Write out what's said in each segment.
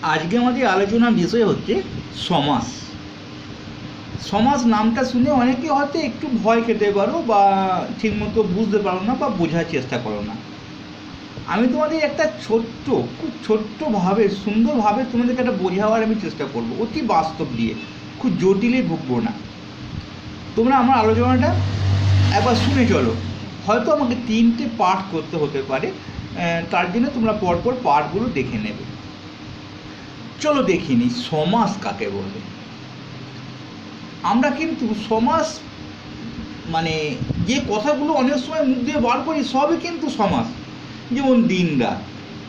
আজকে আমাদের আলোচনার বিষয় হচ্ছে সমাস। সমাস নামটা শুনে অনেকে হয়তো একটু ভয় খেতে পারো বা ঠিকমতো বুঝতে পারো না বা বোঝার চেষ্টা করো না। আমি তোমাদের একটা খুব ছোট্টভাবে সুন্দরভাবে তোমাদেরকে একটা বোঝাবার আমি চেষ্টা করবো, অতি বাস্তব দিয়ে, খুব জটিলে ঢুকবো না। তোমরা আমার আলোচনাটা একবার শুনে চলো। হয়তো আমাকে 3টে পার্ট করতে হতে পারে, তার জন্য তোমরা পরপর পার্টগুলো দেখে নেবে। চলো দেখিনি সমাস কাকে বলে। আমরা কিন্তু সমাস মানে যে কথাগুলো অনেক সময় মুখ দিয়ে বার করি সবই কিন্তু সমাস। যেমন দিন রাত,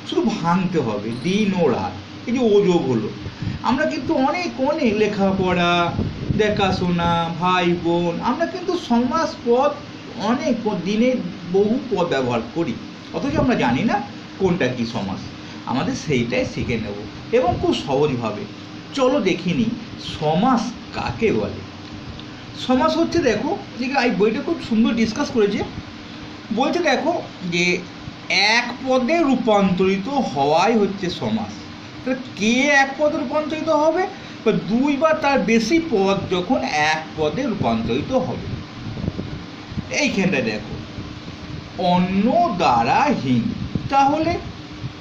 শুধু ভাঙতে হবে দিন ও রাত, এই যে যোগ হলো। আমরা কিন্তু অনেক লেখাপড়া, দেখাশোনা, ভাই বোন, আমরা কিন্তু সমাস পদ অনেক দিনে বহু পদ ব্যবহার করি, অথচ আমরা জানি না কোনটা কি সমাস। আমাদের সেইটাই শিখে নেব এবং খুব সহজভাবে। চলো দেখিনি সমাস কাকে বলে। সমাস হচ্ছে, দেখো যে এই বইটা খুব সুন্দর ডিসকাস করেছে। বলছে দেখো যে এক পদে রূপান্তরিত হওয়াই হচ্ছে সমাস। তাহলে কে এক পদে রূপান্তরিত হবে, বা দুই বা তার বেশি পদ যখন এক পদে রূপান্তরিত হবে। এইখানটা দেখো অন্য দ্বারা হীন, তাহলে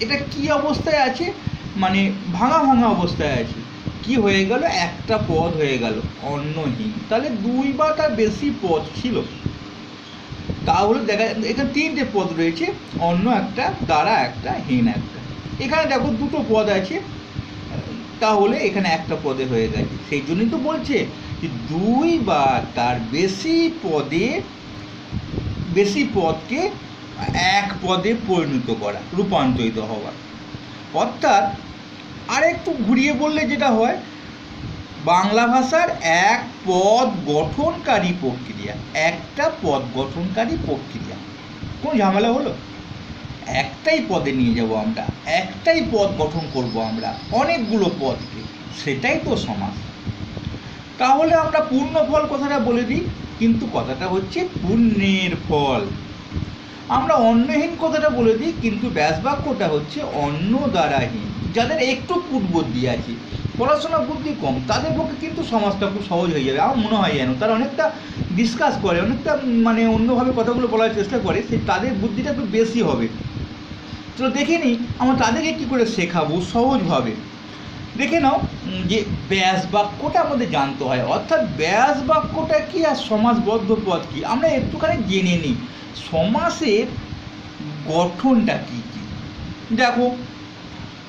এটা কি অবস্থায় আছে, মানে ভাঙা ভাঙা অবস্থায় আছে। কি হয়ে গেল, একটা পদ হয়ে গেল অন্নহীন। তাহলে দুই বা তার বেশি পদ ছিল, তাহলে দেখা এখানে 3টে পদ রয়েছে, অন্য একটা, দ্বারা একটা, হীন একটা। এখানে দেখো 2টো পদ আছে, তাহলে এখানে একটা পদে হয়ে গেছে। সেই জন্যই তো বলছে যে দুই বা তার বেশি পদকে এক পদে পরিণত করা, রূপান্তরিত হওয়া। অর্থাৎ আর একটু ঘুরিয়ে বললে যেটা হয়, বাংলা ভাষার এক পদ গঠনকারী প্রক্রিয়া, একটা পদ গঠনকারী প্রক্রিয়া। কোনো ঝামেলা হলো? একটাই পদে নিয়ে যাব আমরা, একটাই পদ গঠন করব আমরা অনেকগুলো পদকে, সেটাই তো সমাস। তাহলে আমরা পূর্ণ ফল কথাটা বলে দিই, কিন্তু কথাটা হচ্ছে পুণ্যের ফল। আমরা অন্নহীন কথাটা বলে দিই, কিন্তু ব্যাস বাক্যটা হচ্ছে অন্ন দ্বারাহীন। যাদের একটু বুদ্ধি আছে, পড়াশোনা বুদ্ধি কম, তাদের পক্ষে কিন্তু সমাজটা খুব সহজ হয়ে যাবে আমার মনে হয়। যেন তারা অনেকটা ডিসকাস করে, অনেকটা মানে অন্যভাবে কথাগুলো বলার চেষ্টা করে, তাদের বুদ্ধিটা একটু বেশি হবে। চলো দেখে নিই আমরা তাদেরকে কী করে শেখাবো সহজভাবে। দেখে নাও যে ব্যাস বাক্যটা আমাদের জানতে হয়, অর্থাৎ ব্যাস বাক্যটা কি আর সমাসবদ্ধ পদ কি আমরা একটুখানি জেনে নিই। সমাসের গঠনটা কী কী দেখো,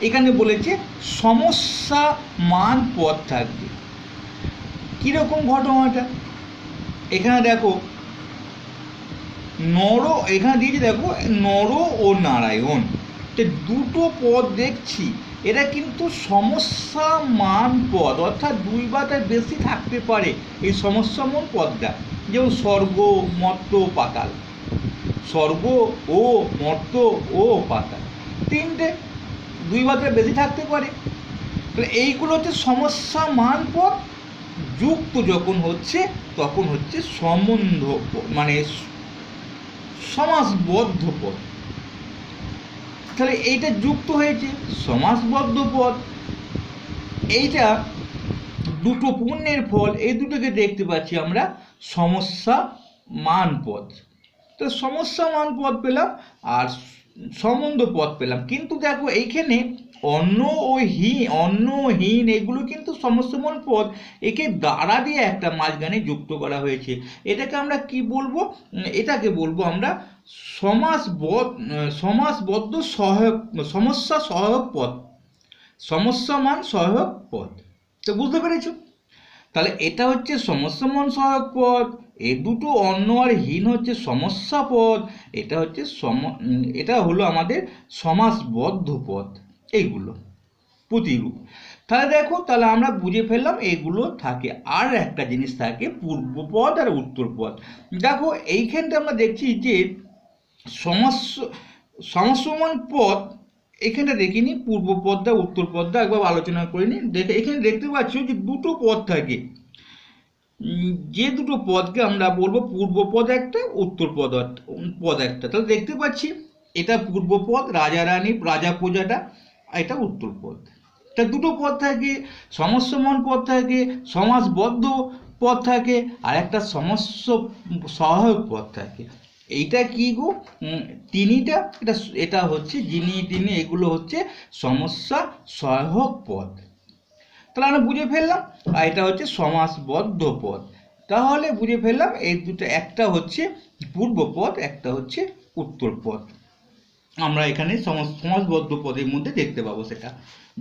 এখানে বলেছে সমস্যা মান পদ থাকবে। কীরকম ঘটনাটা এখানে দেখো, এখানে দিয়েছে দেখো নর ও নারায়ণ, তো 2টো পদ দেখছি। এটা কিন্তু সমস্যা মান পদ, অর্থাৎ দুই বা তার বেশি থাকতে পারে এই সমস্যামন পদটা। যেমন স্বর্গ, মর্ত্য, পাতাল। স্বর্গ ও মর্ত্য ও পাতাল, 3টে, দুই বা তার বেশি থাকতে পারে। তাহলে এইগুলো হচ্ছে সমস্যা মান পদ। যুক্ত যখন হচ্ছে তখন হচ্ছে সম্বন্ধ, মানে সমাসবদ্ধ পদ। তাহলে এইটা যুক্ত হয়েছে সমাসবদ্ধ পদ। এইটা 2টো পুণ্যের ফল, এই দুটোকে দেখতে পাচ্ছি আমরা সমস্যা মান পদ। তো সমস্যা মান পদ পেলাম আর সম্বন্ধ পদ পেলাম। কিন্তু দেখো এইখানে অন্নহীন এগুলো কিন্তু সমস্যামান পদ, একে দ্বারা দিয়ে একটা মাঝখানে যুক্ত করা হয়েছে। এটাকে আমরা কি বলবো, এটাকে বলবো আমরা সমাসবদ্ধ সহায়ক, সমস্যা সহায়ক পদ, সমস্যামান সহায়ক পদ। তো বুঝতে পেরেছ? তাহলে এটা হচ্ছে সমস্যামান সহায়ক পদ, এই দুটো অন্য আর হীন হচ্ছে সমস্যা পদ, এটা হলো আমাদের সমাসবদ্ধ পদ। এইগুলো প্রতিরূপ। তাহলে দেখো, তাহলে আমরা বুঝে ফেললাম এগুলো থাকে। আর একটা জিনিস থাকে পূর্বপদ আর উত্তরপদ। দেখো এইখানটা আমরা দেখছি যে সমস্যমান পদ, এখানটা দেখিনি পূর্বপদটা উত্তরপদটা একবার আলোচনা করে নিই। এখানে দেখতে পাচ্ছ যে 2টো পদ থাকে, যে 2টো পদকে আমরা বলবো পূর্বপদ একটা, উত্তরপদ পদ একটা। তাহলে দেখতে পাচ্ছি এটা পূর্বপদ, রাজা রানী, রাজা প্রজাটা, এটা উত্তরপদ। তা দুটো পদ থাকে, সমাসসমান পদ থাকে, সমাসবদ্ধ পদ থাকে, আর একটা সমাস্য সহায়ক পদ থাকে। এইটা কি গো? তিনিটা, এটা হচ্ছে যিনি তিনি, এগুলো হচ্ছে সমস্যা সহায়ক পদ। তাহলে আমরা বুঝে ফেললাম। আর এটা হচ্ছে সমাসবদ্ধ পদ। তাহলে বুঝে ফেললাম এই দুটো, একটা হচ্ছে পূর্ব পদ, একটা হচ্ছে উত্তর পদ। আমরা এখানে সমাসবদ্ধ পদের মধ্যে দেখতে পাবো সেটা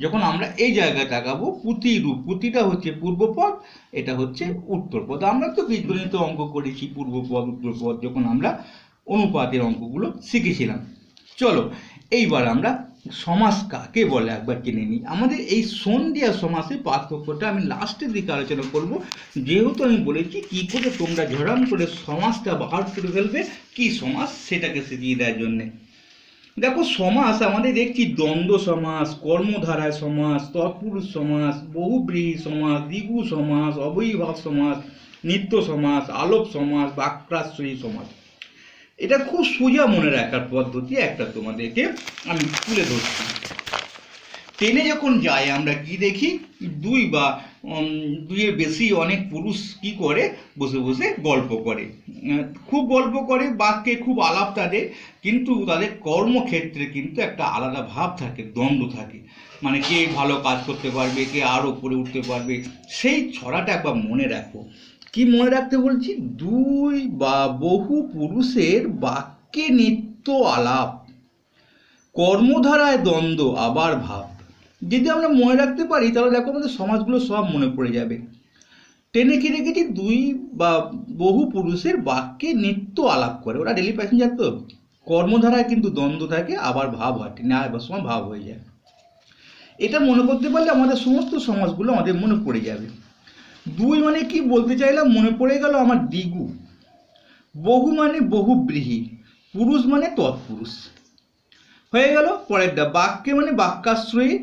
যখন আমরা এই জায়গায় তাকাবো। পুঁতিরূপ, পুঁতিটা হচ্ছে পূর্ব পদ, এটা হচ্ছে উত্তর পদ। আমরা তো বীজগণিত অঙ্ক করেছি পূর্ব পদ উত্তর পদ, যখন আমরা অনুপাতের অঙ্কগুলো শিখেছিলাম। চলো এইবার আমরা সমাস কাকে বলে একবার জেনে নিই। আমাদের এই সন্ধি আর সমাসের পার্থক্যটা আমি লাস্টের দিকে আলোচনা করব, যেহেতু আমি বলেছি কি করে তোমরা ঝড়াম করে সমাসটা বার করে ফেলবে, কি সমাস সেটাকে শিখিয়ে দেওয়ার জন্যে। দেখো সমাস আমাদের দেখছি দ্বন্দ্ব সমাস, কর্মধারায় সমাস, তৎপুরুষ সমাস, বহুব্রীহি সমাস, দ্বিগু সমাস, অবয়ীভাব সমাস, নিত্য সমাস, আলোপ সমাস, বাক্যাশ্রয়ী সমাস। এটা খুব সোজা মনে রাখার পদ্ধতি, একটা তোমাদেরকে আমি তুলে ধরছি। ট্রেনে যখন যাই আমরা কি দেখি, দুই বা দুইয়ের বেশি অনেক পুরুষ কি করে, বসে বসে গল্প করে, খুব গল্প করে, বাক্যে খুব আলাপ তাদের, কিন্তু তাদের কর্মক্ষেত্রে কিন্তু একটা আলাদা ভাব থাকে, দ্বন্দ্ব থাকে। মানে কে ভালো কাজ করতে পারবে, কে আরও উপরে উঠতে পারবে, সেই ছড়াটা একবার মনে রাখো। কি মনে রাখতে বলছি? দুই বা বহু পুরুষের বাক্যে নিত্য আলাপ, কর্মধারায় দ্বন্দ্ব আবার ভাব। যদি আমরা মনে রাখতে পারি তাহলে দেখো আমাদের সমাজগুলো সব মনে পড়ে যাবে। ট্রেনে কি রেখেছি? দুই বা বহু পুরুষের বাক্যে নিত্য আলাপ করে, ওরা ডেলি প্যাসেঞ্জার তো। কর্মধারায় কিন্তু দ্বন্দ্ব থাকে, আবার ভাব হয়, ট্রেনে আবার সময় ভাব হয়ে যায়। এটা মনে করতে পারলে আমাদের সমস্ত সমাজগুলো আমাদের মনে পড়ে যাবে। দুই মানে কি বলতে চাইলাম, মনে পড়ে গেল আমার দ্বিগু। বহু মানে বহুব্রীহি, পুরুষ মানে তৎপুরুষ, হয়ে গেল। পরেরটা বাক্যে মানে বাক্যাশ্রয়ী,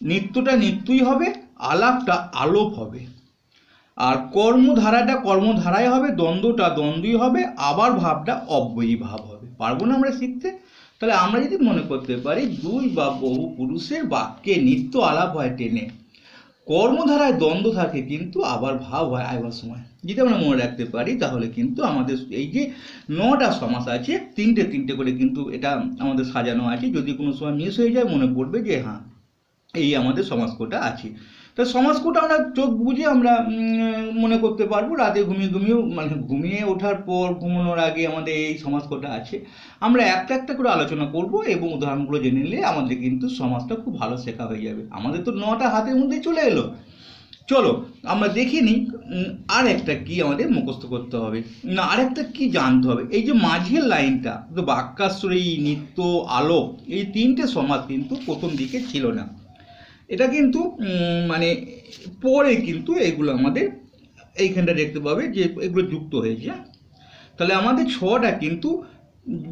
নিত্যটা নিত্যই হবে, আলাপটা আলোপ হবে, আর কর্মধারাটা কর্মধারায় হবে, দ্বন্দ্বটা দ্বন্দ্বই হবে, আবার ভাবটা অব্যয়ী ভাব হবে। পারবো না আমরা শিখতে? তাহলে আমরা যদি মনে করতে পারি দুই বা বহু পুরুষের বাক্যে নিত্য আলাপ হয় ট্রেনে, কর্মধারায় দ্বন্দ্ব থাকে কিন্তু আবার ভাব হয় আইবার সময়, যদি আমরা মনে রাখতে পারি তাহলে কিন্তু আমাদের এই যে 9টা সমাস আছে, তিনটে তিনটে করে কিন্তু এটা আমাদের সাজানো আছে। যদি কোনো সময় মিস হয়ে যায় মনে পড়বে যে হ্যাঁ এই আমাদের সমাস কোটা আছে। তো সমাস কোটা আমরা চোখ বুঝে আমরা মনে করতে পারবো। রাতে ঘুমিয়ে ওঠার পর ঘুমানোর আগে আমাদের এই সমাস কোটা আছে। আমরা একটা একটা করে আলোচনা করব এবং উদাহরণগুলো জেনে নিলে আমাদের কিন্তু সমাজটা খুব ভালো শেখা হয়ে যাবে। আমাদের তো 9টা হাতের মধ্যে চলে এলো। চলো আমরা দেখে নিই আর একটা কি আমাদের মুখস্থ করতে হবে, না আর একটা কি জানতে হবে। এই যে মাঝের লাইনটা, তো বাক্যাশ্রয়ী, নিত্য, আলোপ, এই তিনটে সমাস কিন্তু প্রথম দিকে ছিল না। এটা কিন্তু মানে পরে কিন্তু এগুলো আমাদের এইখানটা দেখতে পাবে যে এগুলো যুক্ত হয়েছে। তাহলে আমাদের 6টা কিন্তু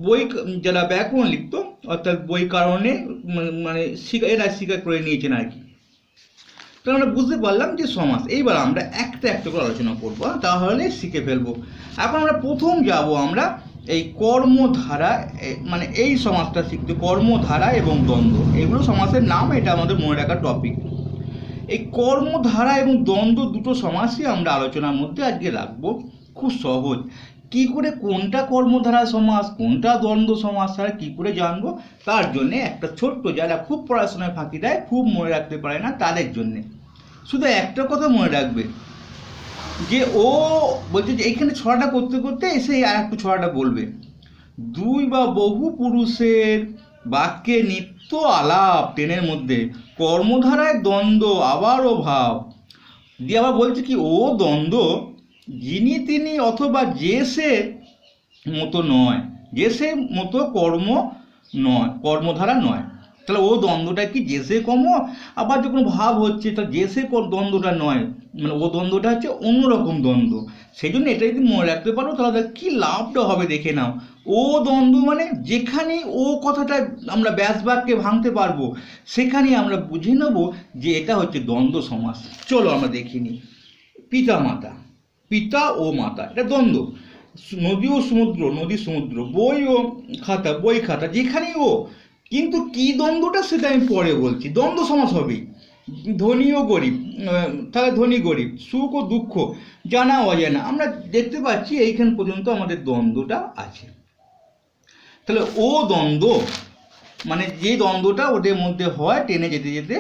বই যারা ব্যাকরণ লিখত অর্থাৎ বই কারণে মানে এরা স্বীকার করে নিয়েছেন আর কি। তাহলে আমরা বুঝতে পারলাম যে সমাস। এইবার আমরা একটা একটা করে আলোচনা করবো, তাহলে শিখে ফেলবো। এখন আমরা প্রথম যাব আমরা এই কর্মধারা, মানে এই সমাসটা শিখতে, কর্মধারা এবং দ্বন্দ্ব, এগুলো সমাসের নাম, এটা আমাদের মনে রাখার টপিক। এই কর্মধারা এবং দ্বন্দ্ব দুটো সমাসই আমরা আলোচনার মধ্যে আজকে রাখবো। খুব সহজ, কি করে কোনটা কর্মধারা সমাস কোনটা দ্বন্দ্ব সমাস আর কি করে জানবো, তার জন্য একটা ছোট্ট, যারা খুব পড়াশোনায় ফাঁকি দেয়, খুব মনে রাখতে পারে না, তাদের জন্যে শুধু একটা কথা মনে রাখবে যে ও বলছে যে এইখানে ছড়াটা করতে করতে এসে আর একটু ছড়াটা বলবে। দুই বা বহু পুরুষের বাক্যে নিত্য আলাপ, ট্রেনের মধ্যে কর্মধারায় দ্বন্দ্ব আবার ও ভাব, দিয়ে আবার বলছে কি ও দ্বন্দ্ব যিনি তিনি অথবা যে সে মতো নয়, যে সে মতো কর্ম নয়, কর্মধারা নয়। তাহলে ও দ্বন্দ্বটা কি যে সে কর্ম, আবার যখন ভাব হচ্ছে তাহলে যে সে দ্বন্দ্বটা নয়, মানে ও দ্বন্দ্বটা হচ্ছে অন্যরকম দ্বন্দ্ব। সেই জন্য এটা যদি মনে রাখতে পারো তাহলে কি লাভটা হবে দেখে নাও। ও দ্বন্দ্ব মানে যেখানে ও কথাটা আমরা ব্যাস বাক্যে ভাঙতে পারবো, সেখানে আমরা বুঝে নেব যে এটা হচ্ছে দ্বন্দ্ব সমাস। চলো আমরা দেখে নিই। পিতা মাতা, পিতা ও মাতা, এটা দ্বন্দ্ব। নদী ও সমুদ্র, নদী সমুদ্র, বই ও খাতা, বই খাতা, যেখানেই ও, কিন্তু কি দ্বন্দ্বটা সেটা আমি পরে বলছি, দ্বন্দ্ব সমাস হবেই। ধনী ও গরিব, তাহলে ধনী গরিব, সুখ ও দুঃখ, জানা অজানা। আমরা দেখতে পাচ্ছি এইখান পর্যন্ত আমাদের দ্বন্দ্বটা আছে। তাহলে ও দ্বন্দ্ব মানে যে দ্বন্দ্বটা ওদের মধ্যে হয় টেনে যেতে যেতে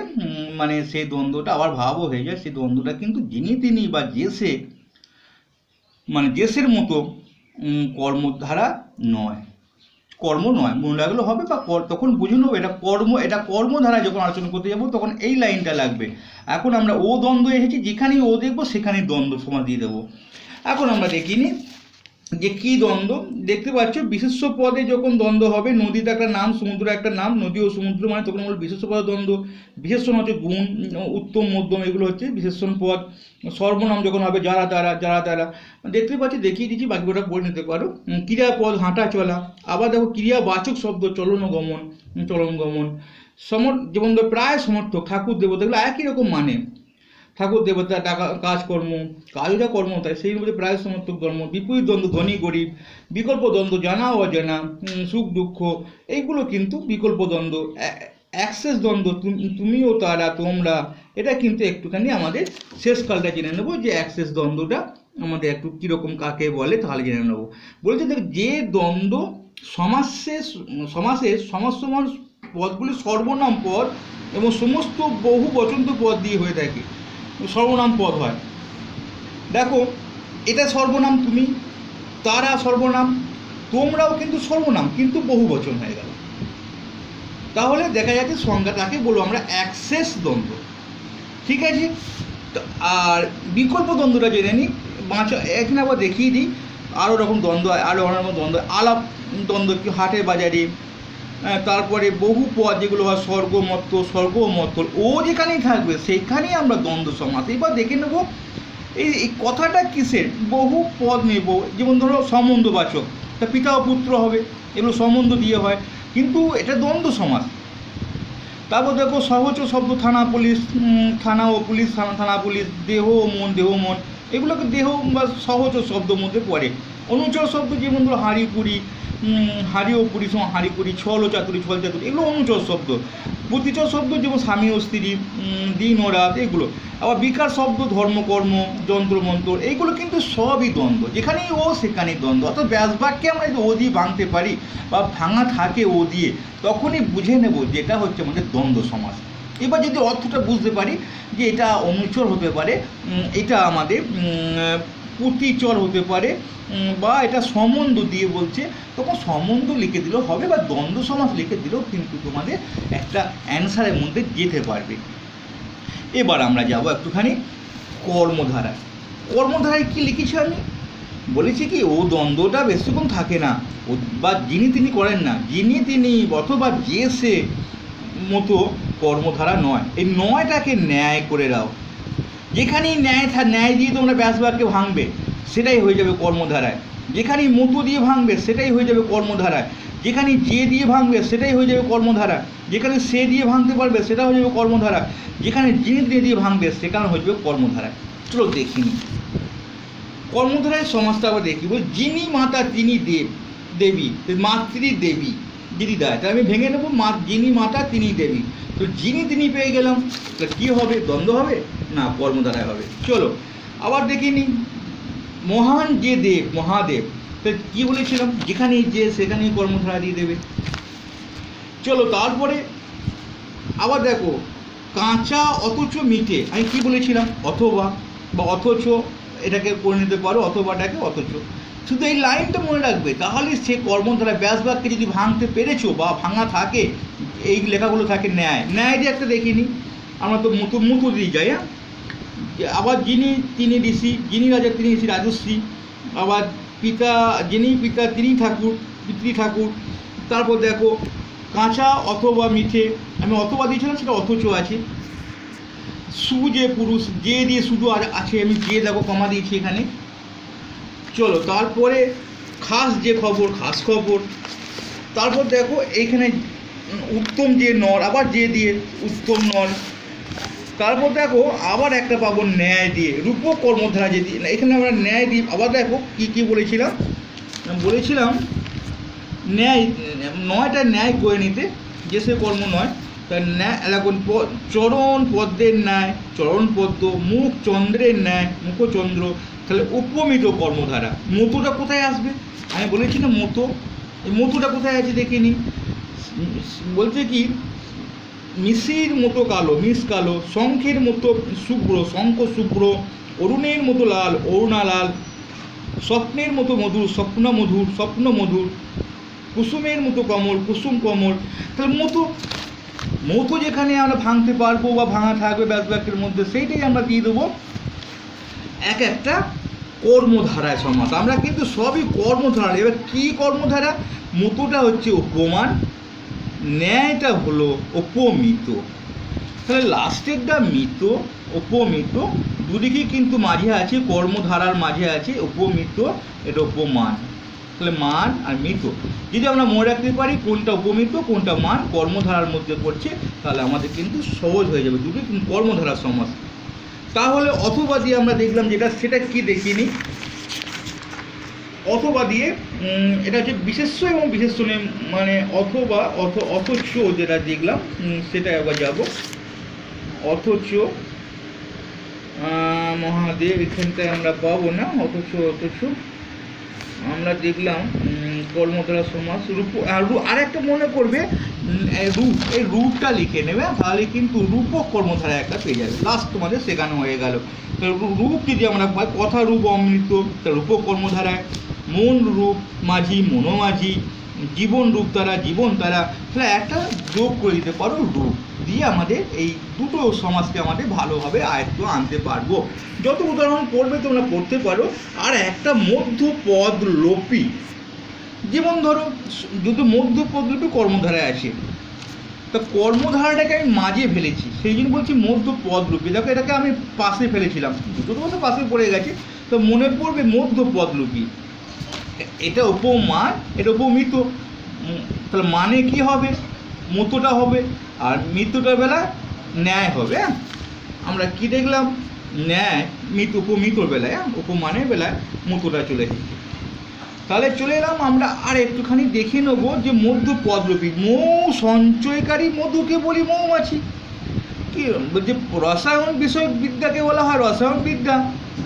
মানে সেই দ্বন্দ্বটা আবার ভাবও হয়ে যায়, সেই দ্বন্দ্বটা কিন্তু যিনি তিনি বা যে সে মানে দেশের মতো কর্মধারা নয়, কর্ম নয়, মনে লাগলো হবে বা তখন বুঝে নেবো এটা কর্ম, এটা কর্মধারা যখন আলোচনা করতে যাবো তখন এই লাইনটা লাগবে। এখন আমরা ও দ্বন্দ্ব এসেছি, যেখানেই ও দেখবো সেখানেই দ্বন্দ্ব সমাস দিয়ে দেবো। এখন আমরা দেখিনি যে কি দ্বন্দ্ব দেখতে পাচ্ছ, বিশেষ্য পদে যখন দ্বন্দ্ব হবে, নদীতে একটা নাম, সমুদ্র একটা নাম, নদী ও সমুদ্র মানে তখন আমরা বিশেষ্য পদে দ্বন্দ্ব। বিশেষণ হচ্ছে গুণ, উত্তম, মধ্যম, এগুলো হচ্ছে বিশেষণ পদ। সর্বনাম যখন হবে যারা তারা, যারা তারা, দেখতে পাচ্ছি, দেখিয়ে দিচ্ছি, বাকি ওটা পড়ে নিতে পারো। ক্রিয়াপদ হাঁটা চলা, আবার দেখো ক্রিয়াবাচক শব্দ চলন গমন, চলন গমন। যেমন প্রায় সমর্থক, ঠাকুর দেবতা, এগুলো একই রকম মানে। ঠাকুর দেবতা, টাকা, কাজকর্ম, কাজটা কর্ম, তাই সেই মধ্যে প্রায় সমর্থক ধর্ম। বিপরীত দ্বন্দ্ব ধনী গরিব, বিকল্প দ্বন্দ্ব জানা অজানা, সুখ দুঃখ, এইগুলো কিন্তু বিকল্প দ্বন্দ্ব। অ্যাক্সেস দ্বন্দ্ব তুমি ও তারা, তোমরা, এটা কিন্তু একটুখানি আমাদের শেষকালটা জেনে নেবো যে অ্যাক্সেস দ্বন্দ্বটা আমাদের একটু কীরকম কাকে বলে তাহলে জেনে নেবো। বলছে দেখ, যে দ্বন্দ্ব সমাসের সমাসসমান পদগুলি সর্বনাম পদ এবং সমস্ত বহু বচন্ত পদ দিয়ে হয়ে থাকে, সর্বনাম পদ হয়। দেখো এটা সর্বনাম, তুমি, তারা সর্বনাম, তোমরাও কিন্তু সর্বনাম, কিন্তু বহু বচন হয়ে গেল। তাহলে দেখা যাচ্ছে সংজ্ঞাটাকে বলবো আমরা অ্যাক্সেস দ্বন্দ্ব। ঠিক আছে, আর বিকল্প দ্বন্দ্বটা জেনে নিই। এখানে আবার দেখিয়ে দিই আরও রকম দ্বন্দ্ব, আরও অনেক দ্বন্দ্ব। আলাপ দ্বন্দ্ব কি, হাটে বাজারে। তারপরে বহু পদ যেগুলো হয় স্বর্গমত্ত, স্বর্গ ও মত্তল, ও যেখানেই থাকবে সেইখানেই আমরা দ্বন্দ্ব সমাস। এবার দেখে নেব এই কথাটা কিসের। বহু পদ নেব, যেমন ধরো সম্বন্ধবাচক, তা পিতা ও পুত্র হবে, এগুলো সম্বন্ধ দিয়ে হয়, কিন্তু এটা দ্বন্দ্ব সমাস। তারপর দেখো সহজ শব্দ, থানা পুলিশ, থানা ও পুলিশ, থানা পুলিশ। দেহ ও মন, দেহ মন, এগুলোকে দেহ বা সহজ শব্দের মধ্যে পড়ে। অনুচর শব্দ যেমন ধরো হাঁড়ি পুরি, হাঁড়ি ও পুরী, হাঁড়ি পুরি। ছল ও চাতুরি, ছল চাতুরি, এগুলো অনুচর শব্দ। প্রতিচর শব্দ যেমন স্বামী ও স্ত্রী, দিন ও রাত, এগুলো। আবার বিকার শব্দ ধর্মকর্ম, যন্ত্রমন্ত্র, এইগুলো কিন্তু সবই দ্বন্দ্ব, যেখানেই ও সেখানেই দ্বন্দ্ব। অর্থাৎ ব্যাসবাক্যে আমরা যদি ও দিয়ে ভাঙতে পারি বা ভাঙা থাকে ও দিয়ে, তখনই বুঝে নেব যে এটা হচ্ছে আমাদের দ্বন্দ্ব সমাস। এবার যদি অর্থটা বুঝতে পারি যে এটা অনুচর হতে পারে, এটা আমাদের প্রতিচর হতে পারে, বা এটা সম্বন্ধ দিয়ে বলছে, তখন সম্বন্ধ লিখে দিলেও হবে, বা দ্বন্দ্ব সমাস লিখে দিলেও কিন্তু তোমাদের একটা অ্যান্সারের মধ্যে যেতে পারবে। এবার আমরা যাব একটুখানি কর্মধারায়। কর্মধারায় কী লিখেছি আমি বলেছি কি, ও দ্বন্দ্বটা বেশিক্ষণ থাকে না, বা যিনি তিনি করেন না, যিনি তিনি অথবা যে সে মতো কর্মধারা নয়। এই নয়টাকে ন্যায় করে দাও। যেখানেই ন্যায় দিয়ে তোমরা ব্যাসবাক্যে ভাঙবে সেটাই হয়ে যাবে কর্মধারায়। যেখানেই মতো দিয়ে ভাঙবে সেটাই হয়ে যাবে কর্মধারায়। যেখানে যে দিয়ে ভাঙবে সেটাই হয়ে যাবে কর্মধারা। যেখানে সে দিয়ে ভাঙতে পারবে সেটা হয়ে যাবে কর্মধারা। যেখানে যিনি দিয়ে ভাঙবে সেখানে হয়ে যাবে কর্মধারা। চলো দেখিনি কর্মধারায় সমাজটা আবার দেখিব। যিনি মাতা তিনি দেবী, মাতৃ দেবী যিনি দেয়, তাই আমি ভেঙে নেবো, যিনি মাতা তিনি দেবী। তো যিনি তিনি পেয়ে গেলাম, তো কী হবে, দ্বন্দ্ব হবে না, কর্মধারায় হবে। চলো আবার দেখিনি, মহান যে দেব, মহাদেব, তো কী বলেছিলাম, যেখানেই যে সেখানেই কর্মধারা দিয়ে দেবে। চলো তারপরে আবার দেখো, কাঁচা অথচ মিটে, আমি কী বলেছিলাম, অথবা বা অথচ, এটাকে করে নিতে পারো, অথবাটাকে অথচ। শুধু এই লাইনটা মনে রাখবে, তাহলে সে কর্মধারা ব্যাসবাক্যে যদি ভাঙতে পেরেছো বা ভাঙা থাকে, এই লেখাগুলো থাকে। ন্যায় দিয়ে একটা দেখিনি, আমরা তো মুতো দিয়ে যাই। হ্যাঁ, আবার যিনি তিনি ঋষি, যিনি রাজা তিনি ঋষি রাজশ্রী। আবার পিতা, যিনি পিতা তিনি ঠাকুর, পিতৃ ঠাকুর। তারপর দেখো কাঁচা অথবা মিঠে, আমি অথবা দিয়েছিলাম, সেটা অথচ আছে। সু যে পুরুষ, যে দিয়ে শুধু আর আছে, আমি যে দেখো কমা দিয়েছি এখানে। চলো তারপরে খাস যে খবর, খাস খবর। তারপর দেখো এইখানে উত্তম যে নর, আবার যে দিয়ে উত্তম নর। তারপর দেখো আবার একটা পাবো ন্যায় দিয়ে, রূপক কর্মধারা যদি, এখানে আমরা ন্যায় দিই। আবার দেখো কী বলেছিলাম, ন্যায়, নয়টা ন্যায় করে নিতে, যে সে কর্ম নয়। তার ন্যায় এখন চরণ পদ্মের ন্যায় চরণ পদ্ম, মুখ চন্দ্রের ন্যায় মুখচন্দ্র। তাহলে উপমিত কর্মধারা, মতোটা কোথায় আসবে? আমি বলেছি না মতো, এই মতোটা কোথায় আছে দেখে নিই। বলছে কি, মিশির মতো কালো মিশ কালো, শঙ্খের মতো শুভ্র শঙ্খ শুভ্র, অরুণের মতো লাল অরুণা লাল, স্বপ্নের মতো মধুর স্বপ্ন মধুর স্বপ্ন মধুর, কুসুমের মতো কমল কুসুম কমল। তাহলে মতো মতো যেখানে আমরা ভাঙতে পারবো বা ভাঙা থাকবে ব্যাস বাক্যের মধ্যে, সেইটাই আমরা দিয়ে দেবো এক একটা কর্মধারায় সমাস। আমরা কিন্তু সবই কর্মধারা। এবার কী কর্মধারা? মতোটা হচ্ছে উপমান, ন্যায়টা হলো উপমিত। তাহলে লাস্টেরটা মিত উপমিত, দুদিকেই কিন্তু মাঝে আছে কর্মধারার মাঝে আছে উপমিত, এটা উপমান। তাহলে মান আর মিত যদি আমরা মনে রাখতে পারি কোনটা উপমিত কোনটা মান কর্মধারার মধ্যে পড়ছে, তাহলে আমাদের কিন্তু সহজ হয়ে যাবে, দুটোই কিন্তু কর্মধারার সমাস। তাহলে অথবা দিয়ে আমরা দেখলাম যেটা, সেটা কি দেখিনি। অথবা দিয়ে এটা হচ্ছে বিশেষ্য এবং বিশেষ্য মানে অথবা অথচ যেটা দেখলাম সেটা একবার যাব। অথচ মহাদেব এখানটায় আমরা পাবো না। অথচ আমরা দেখলাম কর্মধারা সমাস। রূপ আর একটা মনে করবে রূপ, এই রূপটা লিখে নেবে, তাহলে কিন্তু রূপক কর্মধারা একটা পেয়ে যাবে। লাস্ট তোমাদের শেখানো হয়ে গেল। রূপ যদি আমরা পাই, কথা রূপ অমৃত, রূপক কর্মধারায়। মন রূপ মাঝি মনোমাঝি, জীবন রূপ তারা জীবন তারা। তাহলে একটা যোগ করে দিতে পারো রূপ দিয়ে, আমাদের এই দুটো সমাজকে আমাদের ভালোভাবে আয়ত্ত আনতে পারবো। যত উদাহরণ পড়বে তোমরা পড়তে পারো। আর একটা মধ্যপদ লোপী, যেমন ধরো যদি মধ্যপদ লোপী কর্মধারায় আসে, তা কর্মধারাটাকে আমি মাঝে ফেলেছি, সেই জন্য বলছি মধ্যপদ লোপী। দেখো এটাকে আমি পাশে ফেলেছিলাম, দুটো তো পাশে পড়ে গেছে, তো মনে পড়বে মধ্যপদ লোপী। এটা উপমান, এটা উপমিত। তাহলে মানে কি হবে? মতোটা হবে, আর মৃত্যুটার বেলা ন্যায় হবে। আমরা কি দেখলাম? ন্যায় উপমিতর বেলায়, উপমানের বেলায় মতোটা চলে এসেছে। তাহলে চলে এলাম আমরা আর একটুখানি দেখে নেবো যে মধ্যপদলোপী। মৌ সঞ্চয়কারী মধুকে বলি মৌমাছি। কি যে রসায়ন বিষয়ক বিদ্যাকে বলা হয় রসায়ন বিদ্যা,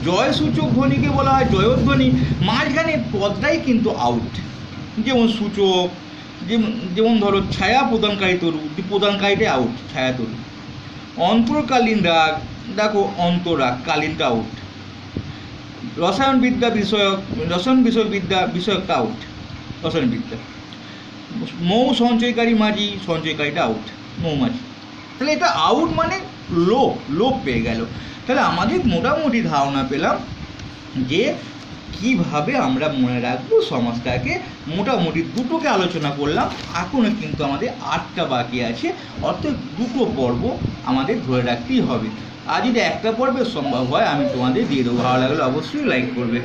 জয় সূচক ধ্বনিকে বলা হয় জয়ধ্বনি। মাঝখানে পদটাই কিন্তু আউট, যেমন সূচক, যেমন ধরো ছায়া প্রদানকারী তরু, প্রদানকারীটাই আউট, ছায়া তরু। অন্তর্কালীন রাগ, দেখো অন্তরাগ, কালীনটা আউট। রসায়ন বিদ্যা বিষয়ক, রসায়ন বিষয়ক বিদ্যা বিষয়কটা আউট, রসায়ন বিদ্যা। মৌ সঞ্চয়কারী মাঝি, সঞ্চয়কারীটা আউট, মৌমাছি। তাহলে এটা আউট মানে লোপ পেয়ে গেল। তাহলে আমাদের মোটামুটি ধারণা পেলাম যে কিভাবে আমরা মনে রাখবো সমাজটাকে। মোটামুটি দুটোকে আলোচনা করলাম, এখনও কিন্তু আমাদের 8টা বাকি আছে, অর্থাৎ দুটো পর্ব আমাদের ধরে রাখতেই হবে। আর যদি একটা পর্বে সম্ভব হয় আমি তোমাদের দিয়ে দেবো। ভালো লাগলে অবশ্যই লাইক করবে।